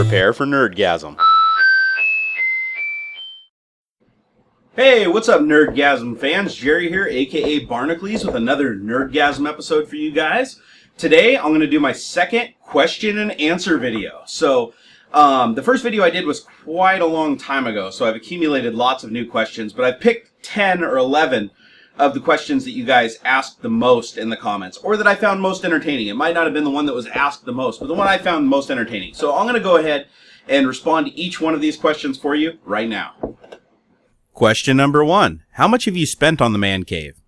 Prepare for Nerdgasm. Hey, what's up, Nerdgasm fans? Jerry here, aka Barnacules, with another Nerdgasm episode for you guys. Today, I'm going to do my second question and answer video. So, the first video I did was quite a long time ago, so I've accumulated lots of new questions, but I've picked 10 or 11 of the questions that you guys asked the most in the comments, or that I found most entertaining. It might not have been the one that was asked the most, but the one I found most entertaining. So I'm going to go ahead and respond to each one of these questions for you right now. Question number 1. How much have you spent on the man cave?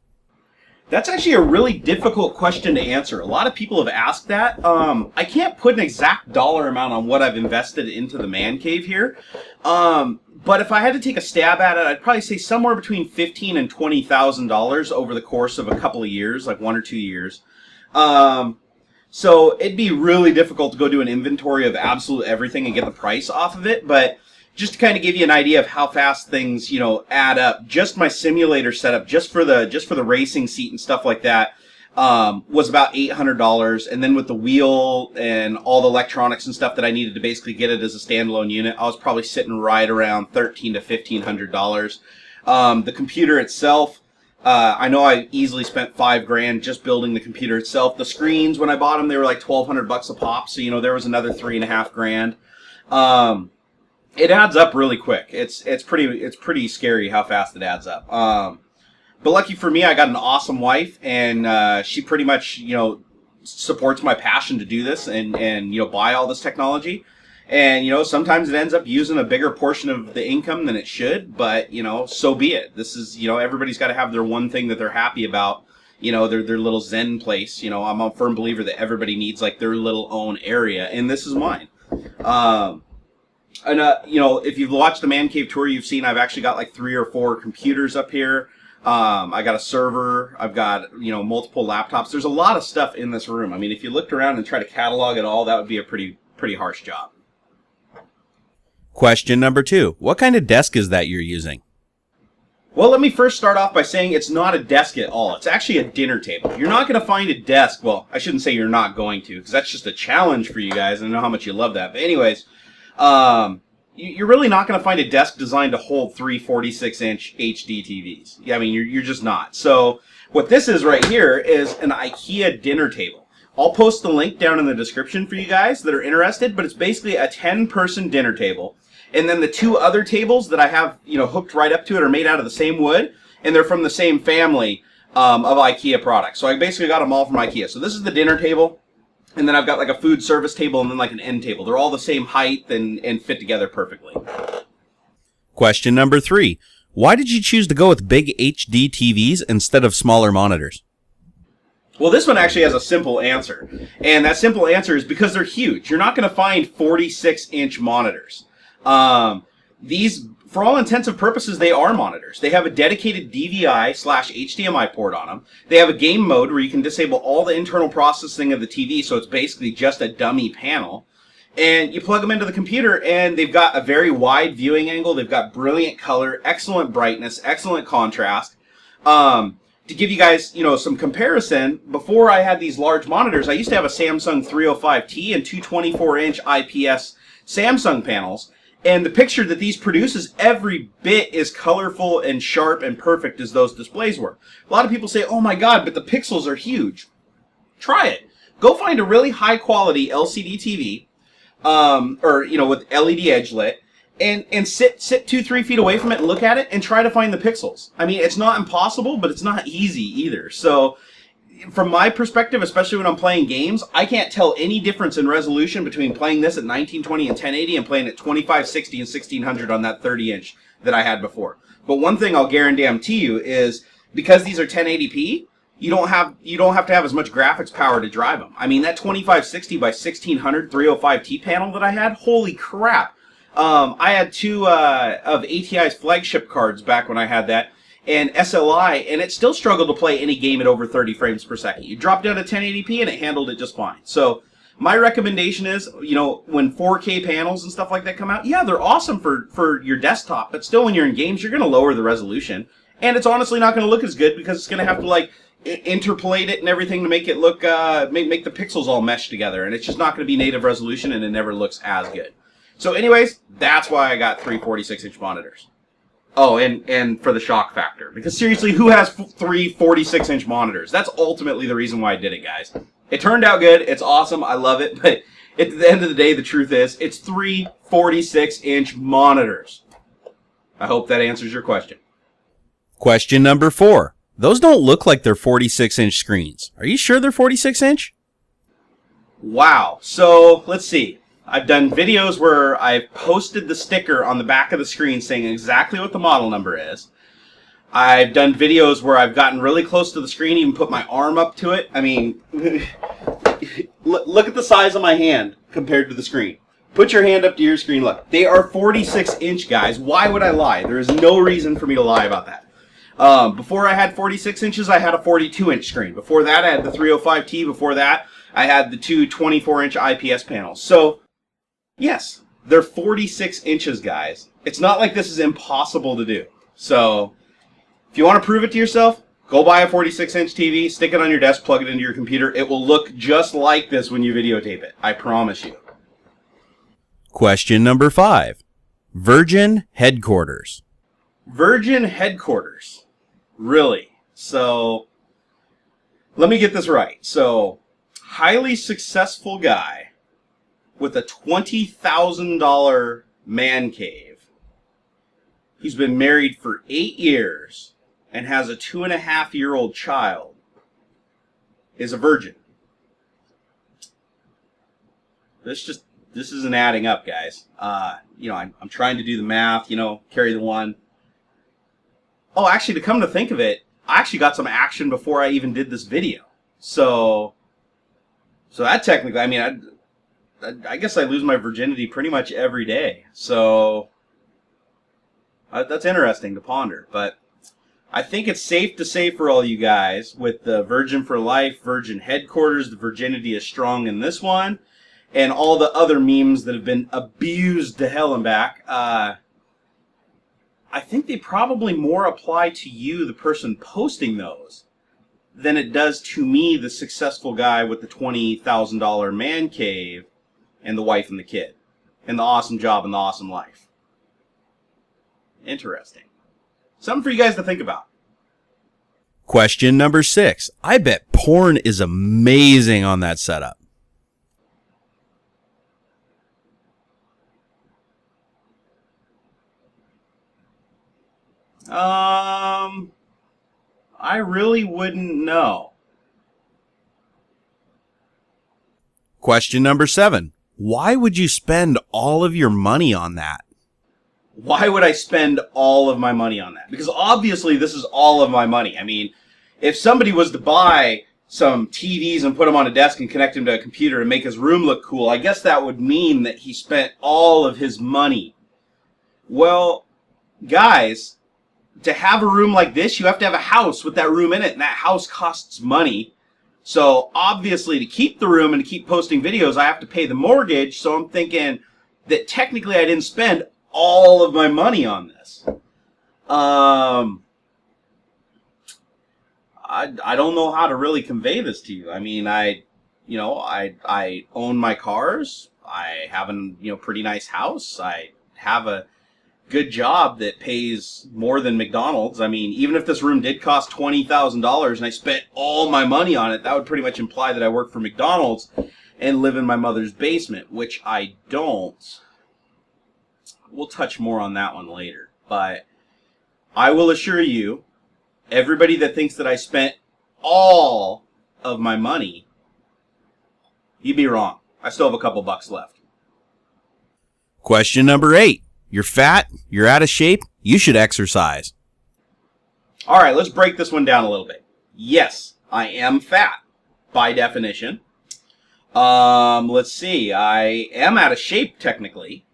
That's actually a really difficult question to answer. A lot of people have asked that. I can't put an exact dollar amount on what I've invested into the man cave here. But if I had to take a stab at it, I'd probably say somewhere between $15,000 and $20,000 over the course of a couple of years, like 1 or 2 years. So it'd be really difficult to go do an inventory of absolute everything and get the price off of it. But just to kind of give you an idea of how fast things, add up, just my simulator setup, just for the racing seat and stuff like that, was about $800. And then with the wheel and all the electronics and stuff that I needed to basically get it as a standalone unit, I was probably sitting right around $1,300 to $1,500. The computer itself, I know I easily spent $5,000 just building the computer itself. The screens, when I bought them, they were like $1,200 a pop. So, there was another $3,500. It adds up really quick. It's pretty scary how fast it adds up. But lucky for me, I got an awesome wife, and she pretty much supports my passion to do this and buy all this technology. And sometimes it ends up using a bigger portion of the income than it should, but so be it. This is everybody's got to have their one thing that they're happy about. Their little zen place. I'm a firm believer that everybody needs like their little own area, and this is mine. And, if you've watched the Man Cave tour, you've seen I've actually got like 3 or 4 computers up here. I got a server. I've got, multiple laptops. There's a lot of stuff in this room. I mean, if you looked around and tried to catalog it all, that would be a pretty harsh job. Question number 2. What kind of desk is that you're using? Well, let me first start off by saying it's not a desk at all. It's actually a dinner table. You're not going to find a desk. Well, I shouldn't say you're not going to, because that's just a challenge for you guys. And I know how much you love that. But anyways, you're really not going to find a desk designed to hold 3 46-inch HD TVs. Yeah, I mean, you're just not. So what this is right here is an Ikea dinner table. I'll post the link down in the description for you guys that are interested, but it's basically a 10-person dinner table. And then the 2 other tables that I have, hooked right up to it are made out of the same wood, and they're from the same family of Ikea products. So I basically got them all from Ikea. So this is the dinner table. And then I've got like a food service table and then like an end table. They're all the same height and fit together perfectly. Question number 3. Why did you choose to go with big HD TVs instead of smaller monitors? Well, this one actually has a simple answer. And that simple answer is because they're huge. You're not going to find 46-inch monitors. These, for all intents and purposes, they are monitors. They have a dedicated DVI/HDMI port on them. They have a game mode where you can disable all the internal processing of the TV, so it's basically just a dummy panel. And you plug them into the computer, and they've got a very wide viewing angle. They've got brilliant color, excellent brightness, excellent contrast. To give you guys, some comparison, before I had these large monitors, I used to have a Samsung 305T and 2 24-inch IPS Samsung panels. And the picture that these produce is every bit as colorful and sharp and perfect as those displays were. A lot of people say, oh my god, but the pixels are huge. Try it. Go find a really high quality LCD TV, with LED edge lit, and sit 2-3 feet away from it and look at it and try to find the pixels. I mean, it's not impossible, but it's not easy either. So, from my perspective, especially when I'm playing games, I can't tell any difference in resolution between playing this at 1920 and 1080 and playing at 2560 and 1600 on that 30-inch that I had before. But one thing I'll guarantee you is because these are 1080p, you don't have to have as much graphics power to drive them. I mean, that 2560 by 1600 305T panel that I had, holy crap! I had 2 of ATI's flagship cards back when I had that, and SLI, and it still struggled to play any game at over 30 frames per second. You drop down to 1080p and it handled it just fine. So my recommendation is, when 4K panels and stuff like that come out, yeah, they're awesome for your desktop, but still when you're in games, you're going to lower the resolution. And it's honestly not going to look as good because it's going to have to interpolate it and everything to make it look, make the pixels all mesh together. And it's just not going to be native resolution and it never looks as good. So anyways, that's why I got 3 46-inch monitors. Oh, and for the shock factor. Because seriously, who has 3 46-inch monitors? That's ultimately the reason why I did it, guys. It turned out good. It's awesome. I love it. But at the end of the day, the truth is, it's 3 46-inch monitors. I hope that answers your question. Question number 4. Those don't look like they're 46-inch screens. Are you sure they're 46-inch? Wow. So, let's see. I've done videos where I've posted the sticker on the back of the screen saying exactly what the model number is. I've done videos where I've gotten really close to the screen, even put my arm up to it. I mean, look at the size of my hand compared to the screen. Put your hand up to your screen. Look, they are 46-inch, guys. Why would I lie? There is no reason for me to lie about that. Before I had 46 inches, I had a 42-inch screen. Before that, I had the 305T. Before that, I had the 2 24-inch IPS panels. So, yes, they're 46 inches, guys. It's not like this is impossible to do. So, if you want to prove it to yourself, go buy a 46-inch TV, stick it on your desk, plug it into your computer. It will look just like this when you videotape it. I promise you. Question number 5. Virgin headquarters. Virgin headquarters. Really? So, let me get this right. So, highly successful guy with a $20,000 man cave. He's been married for 8 years and has a 2.5-year-old child. Is a virgin. This isn't adding up, guys. I'm trying to do the math, carry the one. Oh, actually, to come to think of it, I actually got some action before I even did this video. So that technically, I mean, I guess I lose my virginity pretty much every day. So that's interesting to ponder. But I think it's safe to say for all you guys, with the Virgin for Life, Virgin Headquarters, the virginity is strong in this one, and all the other memes that have been abused to hell and back, I think they probably more apply to you, the person posting those, than it does to me, the successful guy with the $20,000 man cave and the wife and the kid and the awesome job and the awesome life. Interesting. Something for you guys to think about. Question number 6. I bet porn is amazing on that setup. I really wouldn't know. Question number 7. Why would you spend all of your money on that? Why would I spend all of my money on that? Because obviously this is all of my money. I mean, if somebody was to buy some TVs and put them on a desk and connect them to a computer and make his room look cool, I guess that would mean that he spent all of his money. Well, guys, to have a room like this, you have to have a house with that room in it, and that house costs money. So obviously, to keep the room and to keep posting videos, I have to pay the mortgage. So I'm thinking that technically I didn't spend all of my money on this. I don't know how to really convey this to you. I mean, I own my cars. I have a pretty nice house. I have a good job that pays more than McDonald's. I mean, even if this room did cost $20,000 and I spent all my money on it, that would pretty much imply that I work for McDonald's and live in my mother's basement, which I don't. We'll touch more on that one later. But I will assure you, everybody that thinks that I spent all of my money, you'd be wrong. I still have a couple bucks left. Question number 8. You're fat, you're out of shape, you should exercise. All right, let's break this one down a little bit. Yes, I am fat, by definition. Let's see, I am out of shape technically.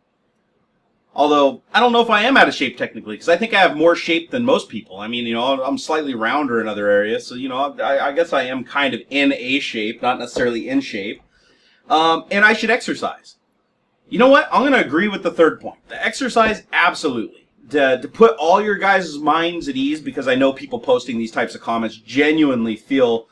Although, I don't know if I am out of shape technically, because I think I have more shape than most people. I mean, I'm slightly rounder in other areas, so, I guess I am kind of in a shape, not necessarily in shape. And I should exercise. You know what? I'm going to agree with the third point. The exercise, absolutely. To put all your guys' minds at ease, because I know people posting these types of comments genuinely feel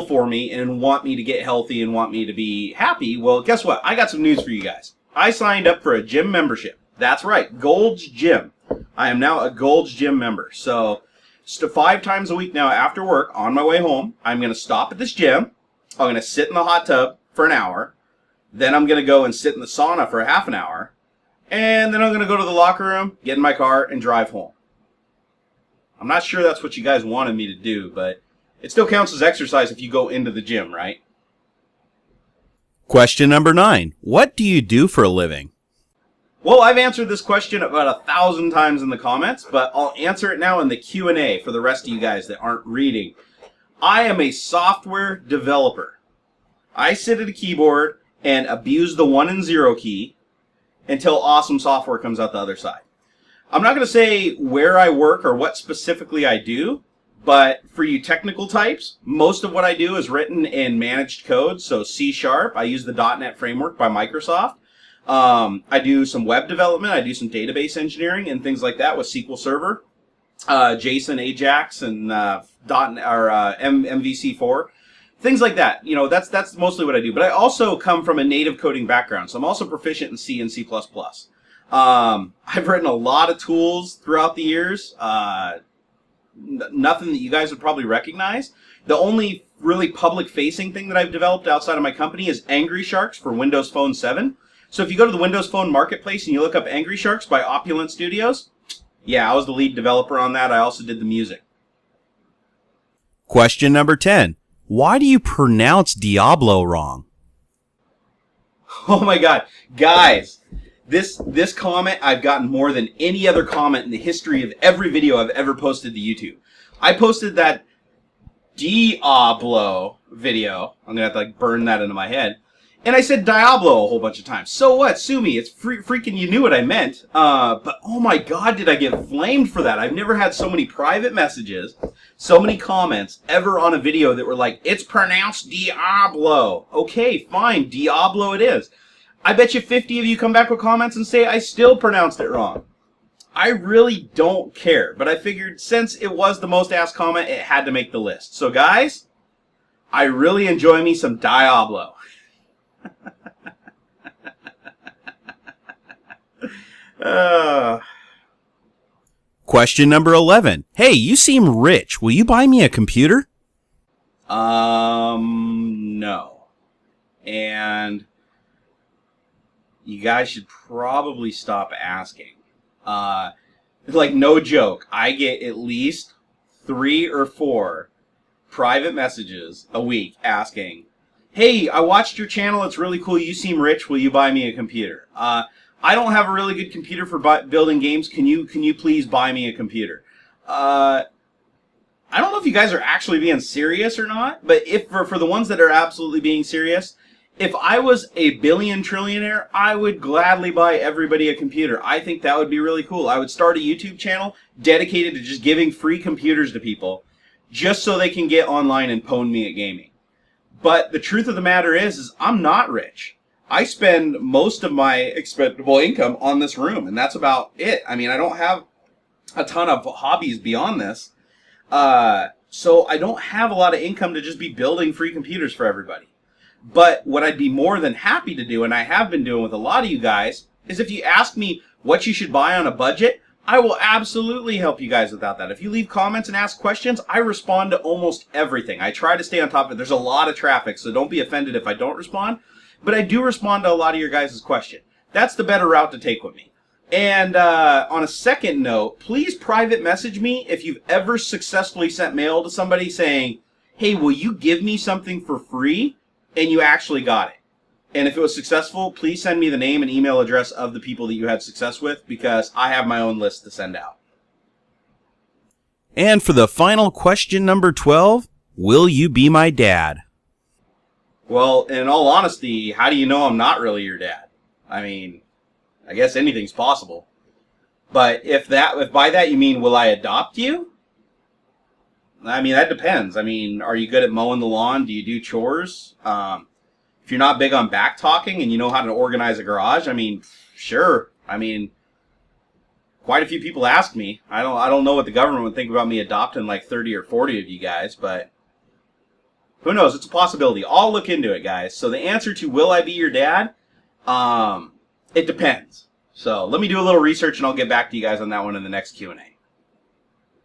for me and want me to get healthy and want me to be happy. Well, guess what? I got some news for you guys. I signed up for a gym membership. That's right, Gold's Gym. I am now a Gold's Gym member. So 5 times a week now after work, on my way home, I'm going to stop at this gym. I'm going to sit in the hot tub for an hour. Then I'm going to go and sit in the sauna for half an hour. And then I'm going to go to the locker room, get in my car, and drive home. I'm not sure that's what you guys wanted me to do, but it still counts as exercise if you go into the gym, right? Question number 9. What do you do for a living? Well, I've answered this question about 1,000 times in the comments, but I'll answer it now in the Q&A for the rest of you guys that aren't reading. I am a software developer. I sit at a keyboard and abuse the 1 and 0 key until awesome software comes out the other side. I'm not going to say where I work or what specifically I do, but for you technical types, most of what I do is written in managed code, so C#. I use the .NET framework by Microsoft. I do some web development. I do some database engineering and things like that with SQL Server, JSON, Ajax, and MVC4. Things like that. You know, that's mostly what I do. But I also come from a native coding background, so I'm also proficient in C and C++. I've written a lot of tools throughout the years. Nothing that you guys would probably recognize. The only really public-facing thing that I've developed outside of my company is Angry Sharks for Windows Phone 7. So if you go to the Windows Phone Marketplace and you look up Angry Sharks by Opulent Studios, yeah, I was the lead developer on that. I also did the music. Question number 10. Why do you pronounce Diablo wrong? Oh my god. Guys, this comment I've gotten more than any other comment in the history of every video I've ever posted to YouTube. I posted that Diablo video. I'm going to have to burn that into my head. And I said Diablo a whole bunch of times. So what? Sue me. It's freaking, you knew what I meant. But oh my god, did I get flamed for that. I've never had so many private messages, so many comments ever on a video that were like, it's pronounced Diablo. Okay, fine. Diablo it is. I bet you 50 of you come back with comments and say I still pronounced it wrong. I really don't care. But I figured since it was the most asked comment, it had to make the list. So guys, I really enjoy me some Diablo. Question number 11. Hey, you seem rich. Will you buy me a computer? No. And you guys should probably stop asking. Like, no joke. I get at least 3 or 4 private messages a week asking, hey, I watched your channel. It's really cool. You seem rich. Will you buy me a computer? I don't have a really good computer for building games. Can you please buy me a computer? I don't know if you guys are actually being serious or not, but if for the ones that are absolutely being serious, if I was a billion trillionaire, I would gladly buy everybody a computer. I think that would be really cool. I would start a YouTube channel dedicated to just giving free computers to people just so they can get online and pwn me at gaming. But the truth of the matter is I'm not rich. I spend most of my expendable income on this room, and that's about it. I mean, I don't have a ton of hobbies beyond this. So I don't have a lot of income to just be building free computers for everybody. But what I'd be more than happy to do, and I have been doing with a lot of you guys, is if you ask me what you should buy on a budget, I will absolutely help you guys without that. If you leave comments and ask questions, I respond to almost everything. I try to stay on top of it. There's a lot of traffic, so don't be offended if I don't respond. But I do respond to a lot of your guys' questions. That's the better route to take with me. And on a second note, please private message me if you've ever successfully sent mail to somebody saying, hey, will you give me something for free? And you actually got it. And if it was successful, please send me the name and email address of the people that you had success with, because I have my own list to send out. And for the final question, number 12, will you be my dad? Well, in all honesty, how do you know I'm not really your dad? I mean, I guess anything's possible. But if by that you mean, will I adopt you? I mean, that depends. I mean, are you good at mowing the lawn? Do you do chores? If you're not big on back talking and you know how to organize a garage, I mean, sure. I mean, quite a few people ask me. I don't know what the government would think about me adopting like 30 or 40 of you guys, but who knows? It's a possibility. I'll look into it, guys. So the answer to will I be your dad? It depends. So let me do a little research and I'll get back to you guys on that one in the next Q&A.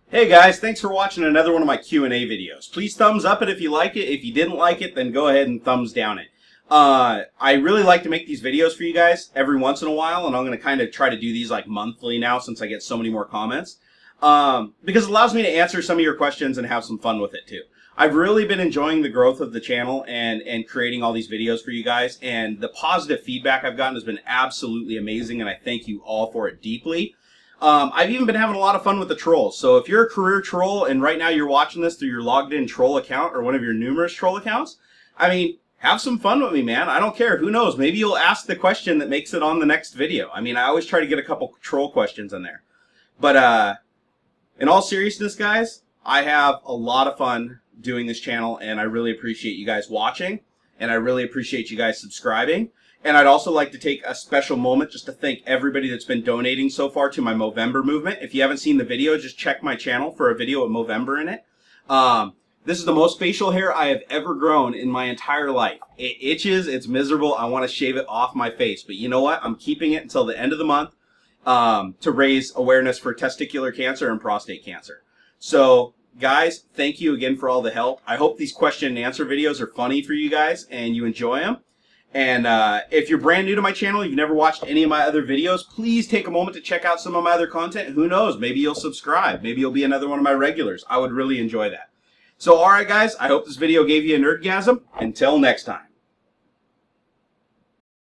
Hey guys, thanks for watching another one of my Q&A videos. Please thumbs up it if you like it. If you didn't like it, then go ahead and thumbs down it. I really like to make these videos for you guys every once in a while, and I'm going to kind of try to do these like monthly now since I get so many more comments. Because it allows me to answer some of your questions and have some fun with it too. I've really been enjoying the growth of the channel and creating all these videos for you guys, and the positive feedback I've gotten has been absolutely amazing, and I thank you all for it deeply. I've even been having a lot of fun with the trolls. So if you're a career troll and right now you're watching this through your logged in troll account or one of your numerous troll accounts, I mean, have some fun with me, man. I don't care. Who knows? Maybe you'll ask the question that makes it on the next video. I mean, I always try to get a couple troll questions in there. But in all seriousness, guys, I have a lot of fun doing this channel, and I really appreciate you guys watching, and I really appreciate you guys subscribing. And I'd also like to take a special moment just to thank everybody that's been donating so far to my Movember movement. If you haven't seen the video, just check my channel for a video with Movember in it. This is the most facial hair I have ever grown in my entire life. It itches, it's miserable, I want to shave it off my face. But you know what? I'm keeping it until the end of the month to raise awareness for testicular cancer and prostate cancer. So, guys, thank you again for all the help. I hope these question and answer videos are funny for you guys and you enjoy them. And if you're brand new to my channel, you've never watched any of my other videos, please take a moment to check out some of my other content. Who knows? Maybe you'll subscribe. Maybe you'll be another one of my regulars. I would really enjoy that. So, alright guys, I hope this video gave you a nerdgasm. Until next time.